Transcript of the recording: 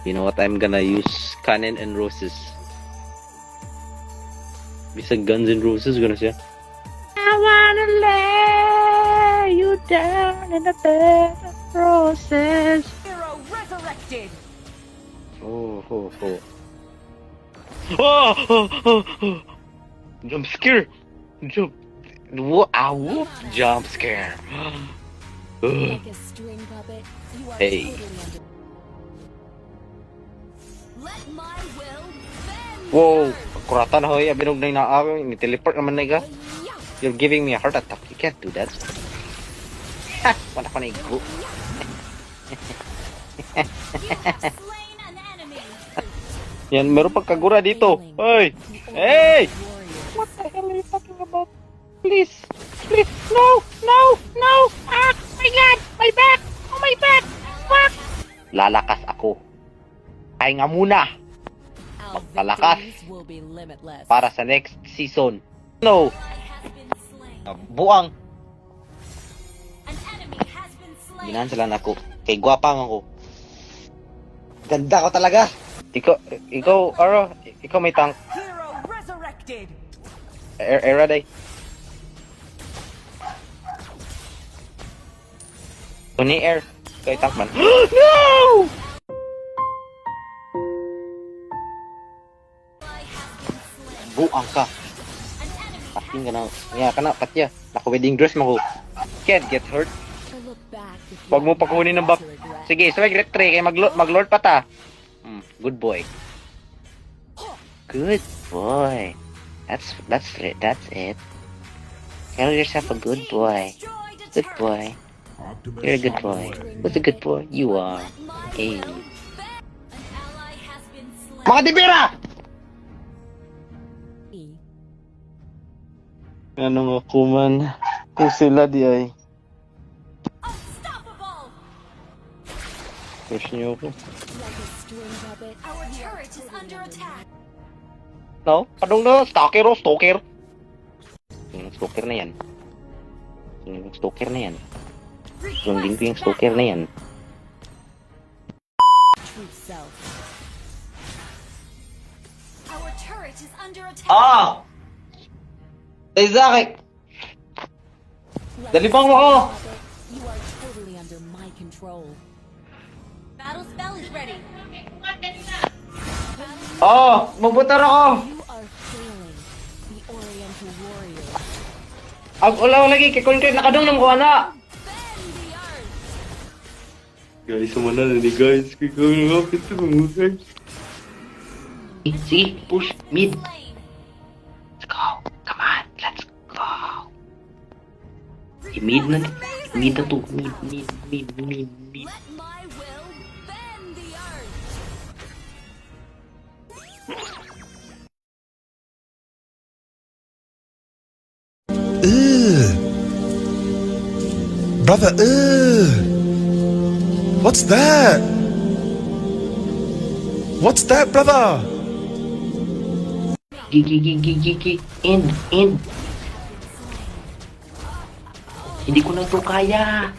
You know what? I'm gonna use Cannon and Roses. Bisag Guns and Roses gonna siya. I wanna lay you down in a bed of roses. Hero resurrected. Oh, oh, oh. Oh, oh, oh, oh. Jump scare. Jump. Whoop, jump scare. Like a string puppet, you are Hey. totally under. Let my will bend the Whoa, earth. kuratan hoy, abinog na inaawang, ni-teleport naman na ka. Yeah. You're giving me a heart attack. You can't do that. Ha! Wala pa na igo. You have slain an enemy. Yan, meron pang kagura dito. Hoy! Hey! What the hell are you talking about? Please! Please! No! No! No! Ah! My God! My back! Oh my back! Fuck! Lalakas ako. Kaya nga muna Our Magpalakas. victories will be limitless. para sa next season. No! Has been slain. Buang! An enemy has been slain. Ginahan sila na ako. Kay gwapang ako. Ganda ko talaga! Ikaw may tank. Hero resurrected. Era day. Tony Air. Kay tank man. No! Buang ka. Pating ka na. Nga ka na, patya. Naka-wedding dress mo ko. Can't get hurt. To look back if you Huwag mo have pagkunin ng nothing back. to regret. Sige, swag retry. Kaya mag-lord pa ta. Good boy. Good boy. That's it. Tell yourself a good boy. Destroyed a Good turret. boy. You're a good boy. What's a good boy? You are. Let my Hey. will bend. An ally has been slain. Mga dibira! Ano nga kuman? Kung sila di ay. Unstoppable. Push niyo ako. Like a string puppet. Our turret is under attack. No? Anong na? Stalker o? Stalker? Yung stalker na yan. Yung stalker na yan. Sundin ko yung stalker na yan. True self. Our turret is under attack. Ah! Isaac! Like Dalibang a mo ako! string puppet, you are totally under my control. Battle spell is ready. Oh! Magbutar ako! You are failing. The Oriental Warrior. Ang ulaw lagi kay concrete nakadong ng kuwana! Bend the earth. Guys, sumana na ni guys. Kaya nakapit sa mga guys. Sige, push. Mid. Slain. Let's go. Come on. Let's go. Mid na. Mid na to. Mid. Let my will bend the earth. Ugh. Brother, ugh. What's that? What's that, brother? Gigi. End. Hindi ko na to kaya.